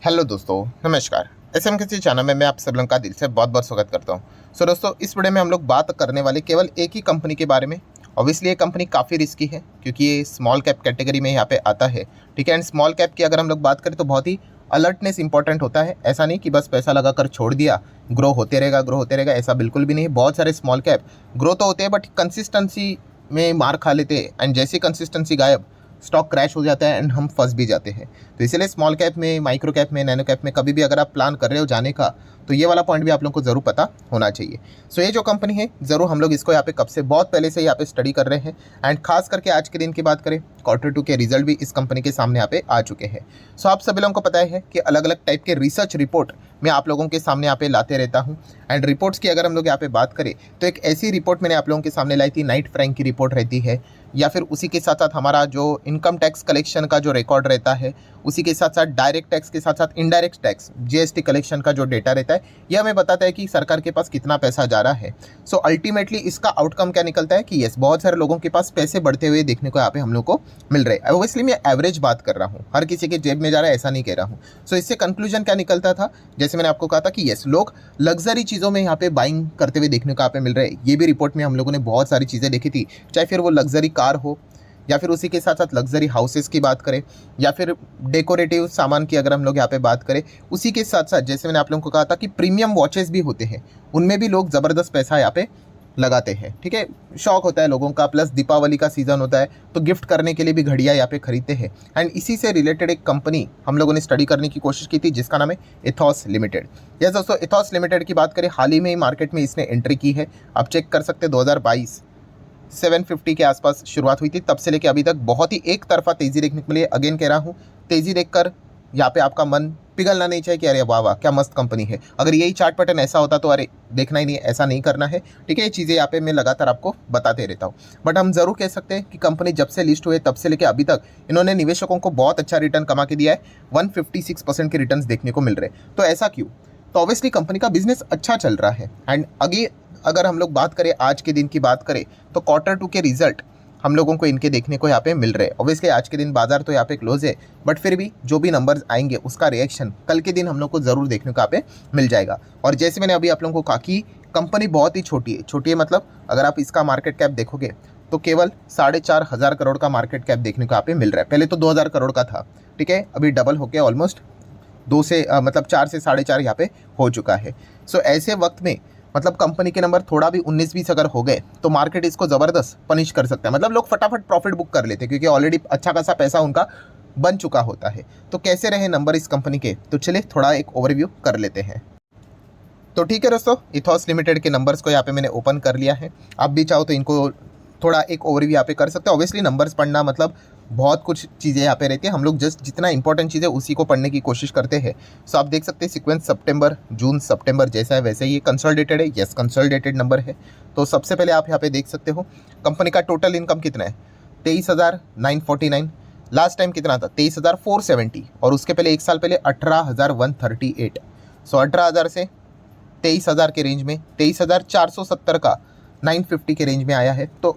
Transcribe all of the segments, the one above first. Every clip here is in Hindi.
हेलो दोस्तों, नमस्कार। एसएम किसी चैनल में मैं आप सब लोगों का दिल से बहुत बहुत स्वागत करता हूं। दोस्तों, इस वीडियो में हम लोग बात करने वाले केवल एक ही कंपनी के बारे में। ऑब्वियसली ये कंपनी काफ़ी रिस्की है क्योंकि ये स्मॉल कैप कैटेगरी में यहाँ पे आता है। ठीक है, एंड स्मॉल कैप की अगर हम लोग बात करें तो बहुत ही अलर्टनेस इंपॉर्टेंट होता है। ऐसा नहीं कि बस पैसा लगाकर छोड़ दिया, ग्रो होते रहेगा, ऐसा बिल्कुल भी नहीं। बहुत सारे स्मॉल कैप ग्रो तो होते हैं बट कंसिस्टेंसी में मार खा लेते हैं, एंड जैसी कंसिस्टेंसी गायब, स्टॉक क्रैश हो जाता है एंड हम फंस भी जाते हैं। तो इसीलिए स्मॉल कैप में, माइक्रो कैप में, नैनो कैप में कभी भी अगर आप प्लान कर रहे हो जाने का, तो ये वाला पॉइंट भी आप लोगों को ज़रूर पता होना चाहिए। सो ये जो कंपनी है, ज़रूर हम लोग इसको यहाँ पे कब से बहुत पहले से यहाँ पे स्टडी कर रहे हैं। एंड खास करके आज के दिन की बात करें, Q2 के रिजल्ट भी इस कंपनी के सामने यहाँ पे आ चुके हैं। सो आप सभी लोगों को पता है कि अलग अलग टाइप के रिसर्च रिपोर्ट मैं आप लोगों के सामने यहाँ पे लाते रहता हूँ। एंड रिपोर्ट्स की अगर हम लोग यहाँ पे बात करें तो एक ऐसी रिपोर्ट मैंने आप लोगों के सामने लाई थी, नाइट फ्रैंक की रिपोर्ट रहती है, या फिर उसी के साथ साथ हमारा जो इनकम टैक्स कलेक्शन का जो रिकॉर्ड रहता है, उसी के साथ साथ डायरेक्ट टैक्स के साथ साथ इनडायरेक्ट टैक्स जीएसटी कलेक्शन का जो डेटा रहता है, यह हमें बताता है कि सरकार के पास कितना पैसा जा रहा है। सो अल्टीमेटली इसका आउटकम क्या निकलता है कि यस, बहुत सारे लोगों के पास पैसे बढ़ते हुए देखने को यहाँ पे हम लोग को मिल रहे हैं। ऑब्वियसली मैं एवरेज बात कर रहा हूँ, हर किसी के जेब में जा रहा है ऐसा नहीं कह रहा हूँ। सो इससे कंक्लूजन क्या निकलता था, जैसे मैंने आपको कहा था कि यस, लोग लग्जरी चीज़ों में यहाँ पे बाइंग करते हुए देखने को यहाँ पे मिल रहे हैं। ये भी रिपोर्ट में हम लोगों ने बहुत सारी चीज़ें देखी थी, चाहे फिर वो लग्जरी कार हो, या फिर उसी के साथ साथ लग्जरी हाउसेस की बात करें, या फिर डेकोरेटिव सामान की अगर हम लोग यहाँ पे बात करें, उसी के साथ साथ जैसे मैंने आप लोगों को कहा था कि प्रीमियम वॉचेस भी होते हैं, उनमें भी लोग ज़बरदस्त पैसा यहाँ पे लगाते हैं। ठीक है, शौक होता है लोगों का, प्लस दीपावली का सीज़न होता है तो गिफ्ट करने के लिए भी घड़ियाँ यहाँ पे खरीदते हैं। एंड इसी से रिलेटेड एक कंपनी हम लोगों ने स्टडी करने की कोशिश की थी जिसका नाम है एथॉस लिमिटेड। यस दोस्तों, एथॉस लिमिटेड की बात करें, हाल ही में ही मार्केट में इसने एंट्री की है। आप चेक कर सकते हैं 2022 750 के आसपास शुरुआत हुई थी, तब से लेकर अभी तक बहुत ही एक तरफा तेज़ी देखने को मिली है। अगेन कह रहा हूँ, तेज़ी देखकर यहाँ पे आपका मन पिघलना नहीं चाहिए कि अरे वाह वाह क्या मस्त कंपनी है। अगर यही चार्ट पैटर्न ऐसा होता तो अरे देखना ही नहीं, ऐसा नहीं करना है। ठीक है, ये चीज़ें यहाँ पे मैं लगातार आपको बताते रहता हूँ। बट हम ज़रूर कह सकते हैं कि कंपनी जब से लिस्ट हुए तब से लेकर अभी तक इन्होंने निवेशकों को बहुत अच्छा रिटर्न कमा के दिया है। 156% के रिटर्न देखने को मिल रहे हैं। तो ऐसा क्यों? तो ऑब्वियसली कंपनी का बिजनेस अच्छा चल रहा है। एंड अगर हम लोग बात करें, आज के दिन की बात करें, तो Q2 के रिजल्ट हम लोगों को इनके देखने को यहाँ पे मिल रहे हैं। ऑब्वियसली आज के दिन बाजार तो यहाँ पे क्लोज है, बट फिर भी जो भी नंबर्स आएंगे उसका रिएक्शन कल के दिन हम लोग को ज़रूर देखने को यहाँ पे मिल जाएगा। और जैसे मैंने अभी आप लोगों को कहा कि कंपनी बहुत ही छोटी है, मतलब अगर आप इसका मार्केट कैप देखोगे तो केवल 4,500 करोड़ का मार्केट कैप देखने को यहाँ पे मिल रहा है। पहले तो 2,000 करोड़ का था। ठीक है, अभी डबल होके ऑलमोस्ट 4 से 4.5 यहाँ पे हो चुका है। सो ऐसे वक्त में मतलब कंपनी के नंबर थोड़ा भी 19-20 अगर हो गए तो मार्केट इसको ज़बरदस्त पनिश कर सकता है। मतलब लोग फटाफट प्रॉफिट बुक कर लेते हैं क्योंकि ऑलरेडी अच्छा खासा पैसा उनका बन चुका होता है। तो कैसे रहे नंबर इस कंपनी के, तो चलिए थोड़ा एक ओवरव्यू कर लेते हैं। तो ठीक है दोस्तों, इथॉस लिमिटेड के नंबर्स को यहाँ पे मैंने ओपन कर लिया है। आप भी चाहो तो इनको थोड़ा एक ओवरव्यू यहाँ पे कर सकते हैं। ऑब्वियसली नंबर्स पढ़ना मतलब बहुत कुछ चीज़ें यहाँ पे रहती है, हम लोग जस्ट जितना इंपॉर्टेंट चीज़ है उसी को पढ़ने की कोशिश करते हैं। सो आप देख सकते हैं सीक्वेंस सितंबर, जून, सितंबर जैसा है वैसे ही ये कंसोलिडेटेड है। यस, कंसोलिडेटेड नंबर है। तो सबसे पहले आप यहाँ पे देख सकते हो कंपनी का टोटल इनकम कितना है, 23,949। लास्ट टाइम कितना था, 23,470। और उसके पहले एक साल पहले 18,138। सो 18,000 से 23,000 के रेंज में, 23,470 का 950 के रेंज में आया है। तो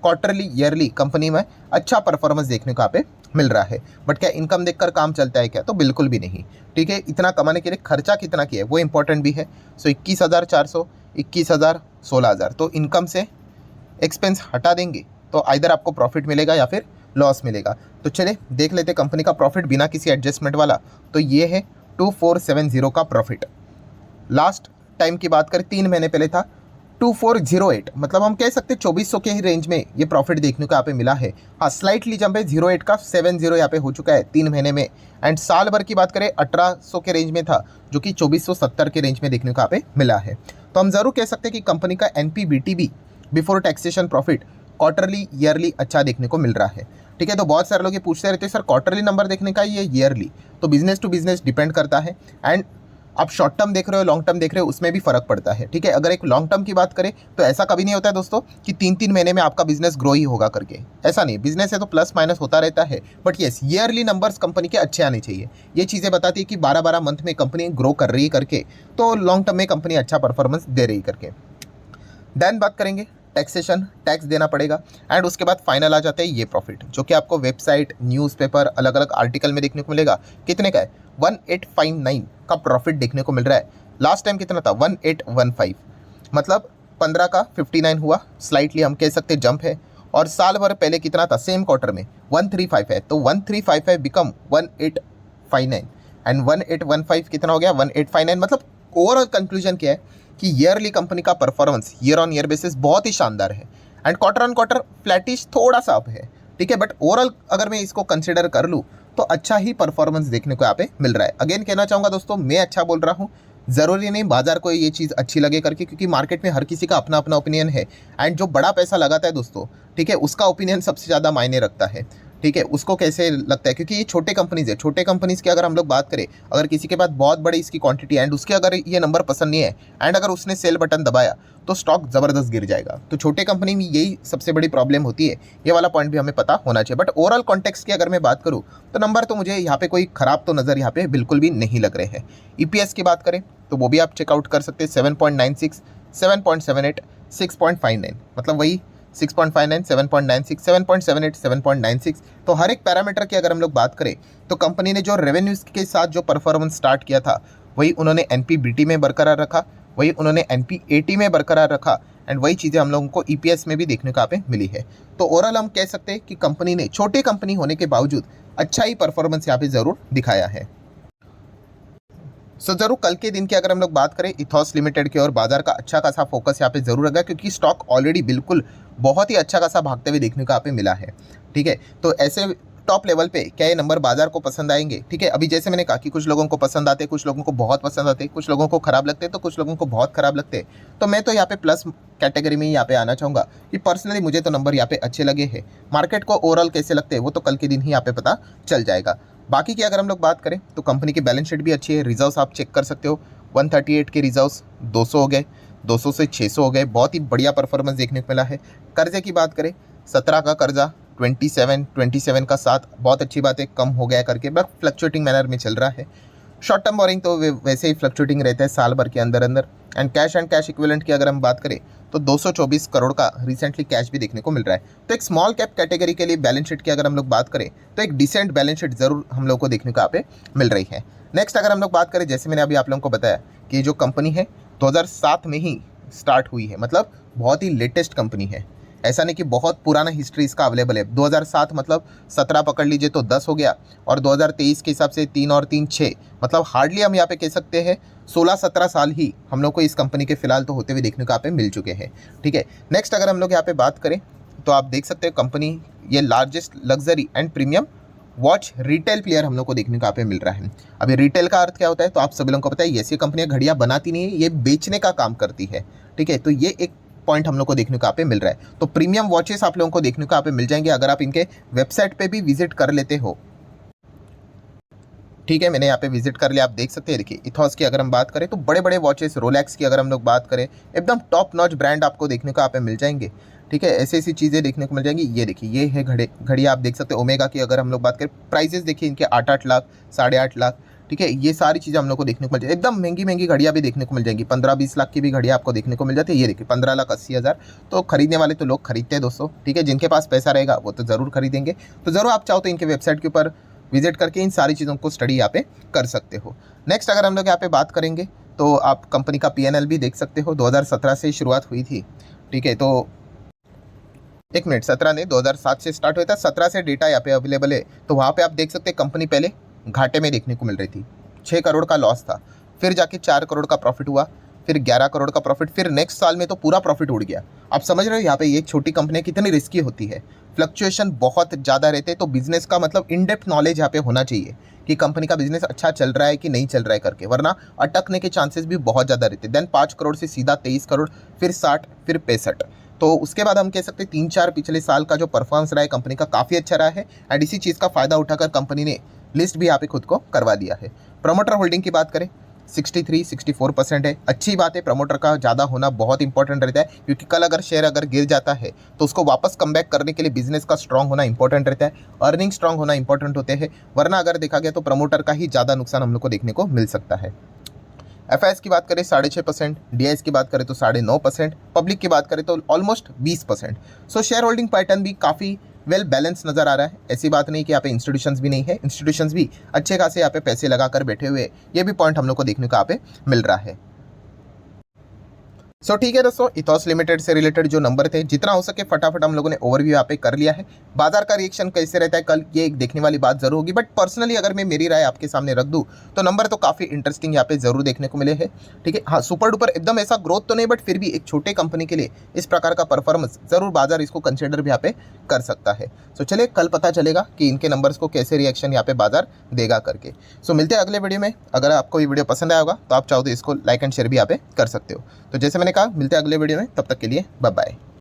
क्वार्टरली ईयरली कंपनी में अच्छा परफॉर्मेंस देखने को यहाँ पे मिल रहा है। बट क्या इनकम देखकर काम चलता है क्या, तो बिल्कुल भी नहीं। ठीक है, इतना कमाने के लिए खर्चा कितना किया है वो इंपॉर्टेंट भी है। सो 21,400, 21,000, 16,000। तो इनकम से एक्सपेंस हटा देंगे तो आइदर आपको प्रॉफिट मिलेगा या फिर लॉस मिलेगा। तो चलिए देख लेते कंपनी का प्रॉफिट बिना किसी एडजस्टमेंट वाला। तो ये है 2470 का प्रॉफिट। लास्ट टाइम की बात करें 3 महीने पहले था 2408। मतलब हम कह सकते हैं 2400 के ही रेंज में ये प्रॉफिट देखने को यहाँ पे मिला है। हाँ, स्लाइटली जंप है, 08 का 70 यहाँ पे हो चुका है 3 महीने में। एंड साल भर की बात करें 1800 के रेंज में था, जो कि 2470 के रेंज में देखने को यहाँ पे मिला है। तो हम ज़रूर कह सकते हैं कि कंपनी का NPBT भी, before taxation profit, quarterly yearly अच्छा देखने को मिल रहा है। ठीक है, तो बहुत सारे लोग ये पूछते रहते हैं सर क्वार्टरली नंबर देखने का ये ईयरली, तो बिजनेस टू बिजनेस डिपेंड करता है। एंड आप शॉर्ट टर्म देख रहे हो, लॉन्ग टर्म देख रहे हो, उसमें भी फर्क पड़ता है। ठीक है, अगर एक लॉन्ग टर्म की बात करें तो ऐसा कभी नहीं होता है दोस्तों कि 3-3 महीने में आपका बिजनेस ग्रो ही होगा करके, ऐसा नहीं। बिजनेस है तो प्लस माइनस होता रहता है, but yes, yearly numbers company के अच्छे आने चाहिए। ये चीज़ें बताती है कि 12-12 मंथ में कंपनी ग्रो कर रही है करके, तो लॉन्ग टर्म में कंपनी अच्छा परफॉर्मेंस दे रही करके। देन बात करेंगे टैक्सेशन टैक्स देना पड़ेगा। एंड उसके बाद फाइनल आ जाता है ये प्रॉफिट, जो कि आपको वेबसाइट, न्यूज़पेपर, अलग अलग आर्टिकल में देखने को मिलेगा। कितने का है? 1859 का प्रॉफिट देखने को मिल रहा है। लास्ट टाइम कितना था? 1815, मतलब 15 का 59 हुआ, स्लाइटली हम कह सकते जंप है। और साल भर पहले कितना था? सेम क्वार्टर में 135 है, तो 1355 बिकम 1859 एंड 1815 कितना हो गया? 1859। मतलब ओवरऑल कंक्लूजन क्या है कि ईयरली कंपनी का performance year on year basis बहुत ही शानदार है and quarter on quarter flattish थोड़ा सा अप है, ठीक है। बट ओवरऑल अगर मैं इसको कंसिडर कर लूँ तो अच्छा ही परफॉर्मेंस देखने को यहाँ पे मिल रहा है। अगेन कहना चाहूँगा दोस्तों, मैं अच्छा बोल रहा हूँ, ज़रूरी नहीं बाजार को ये चीज़ अच्छी लगे करके, क्योंकि मार्केट में हर किसी का अपना अपना ओपिनियन है। एंड जो बड़ा पैसा लगाता है दोस्तों, ठीक है, उसका ओपिनियन सबसे ज़्यादा मायने रखता है, ठीक है, उसको कैसे लगता है। क्योंकि ये छोटे कंपनीज़ है, छोटे कंपनीज़ की अगर हम लोग बात करें, अगर किसी के पास बहुत बड़ी इसकी क्वांटिटी एंड उसके अगर ये नंबर पसंद नहीं है एंड अगर उसने सेल बटन दबाया तो स्टॉक ज़बरदस्त गिर जाएगा। तो छोटे कंपनी में यही सबसे बड़ी प्रॉब्लम होती है, ये वाला पॉइंट भी हमें पता होना चाहिए। बट ओवरऑल कॉन्टेक्स्ट की अगर मैं बात करूँ तो नंबर तो मुझे यहाँ पे कोई ख़राब तो नज़र यहाँ पे बिल्कुल भी नहीं लग रहे हैं। ईपीएस की बात करें तो वो भी आप चेकआउट कर सकते हैं, 7.96, 7.78, 6.59, मतलब वही 6.59, 7.96, 7.78, 7.96। तो हर एक पैरामीटर की अगर हम लोग बात करें तो कंपनी ने जो रेवेन्यूज़ के साथ जो परफॉर्मेंस स्टार्ट किया था, वही उन्होंने एनपीबीटी में बरकरार रखा, वही उन्होंने एनपीएटी में बरकरार रखा एंड वही चीज़ें हम लोगों को ईपीएस में भी देखने को यहाँ पे मिली है। तो ओवरऑल हम कह सकते हैं कि कंपनी ने छोटी कंपनी होने के बावजूद अच्छा ही परफॉर्मेंस यहाँ पे ज़रूर दिखाया है। ज़रूर कल के दिन की अगर हम लोग बात करें इथॉस लिमिटेड की और बाजार का अच्छा खासा फोकस यहाँ पे ज़रूर रहेगा, क्योंकि स्टॉक ऑलरेडी बिल्कुल बहुत ही अच्छा खासा भागते हुए देखने को यहाँ पे मिला है, ठीक है। तो ऐसे टॉप लेवल पे क्या ये नंबर बाजार को पसंद आएंगे, ठीक है। अभी जैसे मैंने कहा कि कुछ लोगों को पसंद आते, कुछ लोगों को बहुत पसंद आते, कुछ लोगों को खराब लगते, तो कुछ लोगों को बहुत खराब लगते। तो मैं तो यहाँ पे प्लस कैटेगरी में ही यहाँ पे आना चाहूँगा कि पर्सनली मुझे तो नंबर यहाँ पे अच्छे लगे हैं। मार्केट को ओवरऑल कैसे लगते हैं वो तो कल के दिन ही यहाँ पे पता चल जाएगा। बाकी की अगर हम लोग बात करें तो कंपनी की बैलेंस शीट भी अच्छी है। रिजर्व्स आप चेक कर सकते हो, 138 के रिजर्व्स 200 हो गए, 200 से 600 हो गए, बहुत ही बढ़िया परफॉर्मेंस देखने को मिला है। कर्जे की बात करें, 17 का कर्जा 27 का 7, बहुत अच्छी बात है, कम हो गया करके, बट फ्लक्चुएटिंग मैनर में चल रहा है। शॉर्ट टर्म बोरिंग तो वैसे ही फ्लक्चुएटिंग रहता है साल भर के अंदर अंदर। एंड कैश इक्विवेलेंट की अगर हम बात करें तो 224 करोड़ का रिसेंटली कैश भी देखने को मिल रहा है। तो एक स्मॉल कैप कैटेगरी के लिए बैलेंस शीट की अगर हम लोग बात करें तो एक डिसेंट बैलेंस शीट जरूर हम लोग को देखने को यहाँ पे मिल रही है। नेक्स्ट अगर हम लोग बात करें, जैसे मैंने अभी आप लोगों को बताया कि जो कंपनी है 2007 में ही स्टार्ट हुई है, मतलब बहुत ही लेटेस्ट कंपनी है। ऐसा नहीं कि बहुत पुराना हिस्ट्री इसका अवेलेबल है। 2007 मतलब 17 पकड़ लीजिए तो 10 हो गया, और 2023 के हिसाब से 3 और 3 6, मतलब हार्डली हम यहाँ पे कह सकते हैं 16-17 साल ही हम लोग को इस कंपनी के फिलहाल तो होते हुए देखने को यहाँ पे मिल चुके हैं, ठीक है। नेक्स्ट अगर हम लोग यहाँ पे बात करें तो आप देख सकते हैं कंपनी ये largest luxury and premium watch retail player हम लोग को देखने को यहाँ पे मिल रहा है। अभी रिटेल का अर्थ क्या होता है तो आप सभी लोगों को पता है, ऐसी कंपनियां घड़ियां बनाती नहीं है, ये बेचने का काम करती है, ठीक है। तो ये एक पॉइंट हम लोग को देखने को यहाँ पे मिल रहा है। तो प्रीमियम वॉचेस आप लोगों को देखने को यहाँ पे मिल जाएंगे अगर आप इनके वेबसाइट पे भी विजिट कर लेते हो, ठीक है। मैंने यहाँ पे विजिट कर लिया, आप देख सकते हैं। देखिए इथॉस की अगर हम बात करें तो बड़े बड़े वॉचेस, रोलेक्स की अगर हम लोग बात करें, एकदम टॉप नॉच ब्रांड आपको देखने को यहाँ पे मिल जाएंगे, ठीक है। ऐसी ऐसी चीज़ें देखने को मिल जाएंगी। ये देखिए ये है घड़ी आप देख सकते हैं। ओमेगा की अगर हम लोग बात करें, प्राइजेस देखिए इनके 8-8 लाख, 8.5 लाख, ठीक है। ये सारी चीज़ें हम लोग को देखने को मिल जाएगी। एकदम महंगी महंगी घड़ियाँ भी देखने को मिल जाएंगी, 15-20 लाख की भी घड़ियाँ आपको देखने को मिल जाती है। ये देखिए 15,80,000। तो खरीदने वाले तो लोग खरीदते हैं दोस्तों, ठीक है। जिनके पास पैसा रहेगा वो तो ज़रूर खरीदेंगे। तो ज़रूर आप चाहो तो इनके वेबसाइट के ऊपर विजिट करके इन सारी चीज़ों को स्टडी यहाँ पे कर सकते हो। नेक्स्ट अगर हम लोग यहाँ पे बात करेंगे तो आप कंपनी का PNL भी देख सकते हो। 2017 से शुरुआत हुई थी, ठीक है। तो 17 नहीं, 2007 से स्टार्ट हुआ था। 17 से डेटा यहाँ पे अवेलेबल है। तो वहाँ पे आप देख सकते हैं कंपनी पहले घाटे में देखने को मिल रही थी, 6 करोड़ का लॉस था, फिर जाके 4 करोड़ का प्रॉफिट हुआ, फिर 11 करोड़ का प्रॉफिट, फिर नेक्स्ट साल में तो पूरा प्रॉफिट उड़ गया। आप समझ रहे हो यहाँ पे ये छोटी कंपनियाँ कितनी रिस्की होती है, फ्लक्चुएशन बहुत ज़्यादा रहते हैं। तो बिजनेस का मतलब इन डेप्थ नॉलेज यहाँ पे होना चाहिए कि कंपनी का बिजनेस अच्छा चल रहा है कि नहीं चल रहा है करके, वरना अटकने के चांसेस भी बहुत ज़्यादा रहते हैं। देन 5 करोड़ से सीधा 23 करोड़, फिर 60, फिर 65। तो उसके बाद हम कह सकते हैं 3-4 पिछले साल का जो परफॉर्मेंस रहा है कंपनी का काफ़ी अच्छा रहा है। एंड इसी चीज़ का फ़ायदा उठाकर कंपनी ने लिस्ट भी यहाँ पे खुद को करवा दिया है। प्रमोटर होल्डिंग की बात करें 63-64% है। अच्छी बात है, प्रमोटर का ज़्यादा होना बहुत इंपॉर्टेंट रहता है, क्योंकि कल अगर शेयर अगर गिर जाता है तो उसको वापस कम बैक करने के लिए बिजनेस का स्ट्रांग होना इंपॉर्टेंट रहता है, अर्निंग स्ट्रांग होना इंपॉर्टेंट होते हैं। वरना अगर देखा गया तो प्रमोटर का ही ज़्यादा नुकसान हम लोग को देखने को मिल सकता है। एफआईएस की बात करें 6.5%, डीआईएस की बात करें तो 9.5%, पब्लिक की बात करें तो ऑलमोस्ट 20%। सो शेयर होल्डिंग पैटर्न भी काफ़ी वेल बैलेंस नज़र आ रहा है। ऐसी बात नहीं कि यहाँ पे इंस्टीट्यूशंस भी नहीं है, इंस्टीट्यूशंस भी अच्छे खासे यहाँ पे पैसे लगा कर बैठे हुए, ये भी पॉइंट हम लोग को देखने को यहाँ पे मिल रहा है। सो ठीक है दोस्तों, इथॉस लिमिटेड से रिलेटेड जो नंबर थे जितना हो सके फटाफट हम लोगों ने ओवरव्यू यहाँ पे कर लिया है। बाजार का रिएक्शन कैसे रहता है कल, ये एक देखने वाली बात जरूर होगी, बट पर्सनली अगर मैं मेरी राय आपके सामने रख दूं तो नंबर तो काफ़ी इंटरेस्टिंग यहाँ पे जरूर देखने को मिले हैं। ठीक है, हाँ सुपर डुपर एकदम ऐसा ग्रोथ तो नहीं, बट फिर भी एक छोटे कंपनी के लिए इस प्रकार का परफॉर्मेंस जरूर बाजार इसको कंसिडर भी यहाँ पे कर सकता है। सो चलिए कल पता चलेगा कि इनके नंबर्स को कैसे रिएक्शन यहाँ पे बाजार देगा करके। सो मिलते हैं अगले वीडियो में। अगर आपको ये वीडियो पसंद आया होगा तो आप चाहो तो इसको लाइक एंड शेयर भी यहाँ पे कर सकते हो। तो जैसे मैंने कहा, मिलते हैं अगले वीडियो में, तब तक के लिए बाय बाय।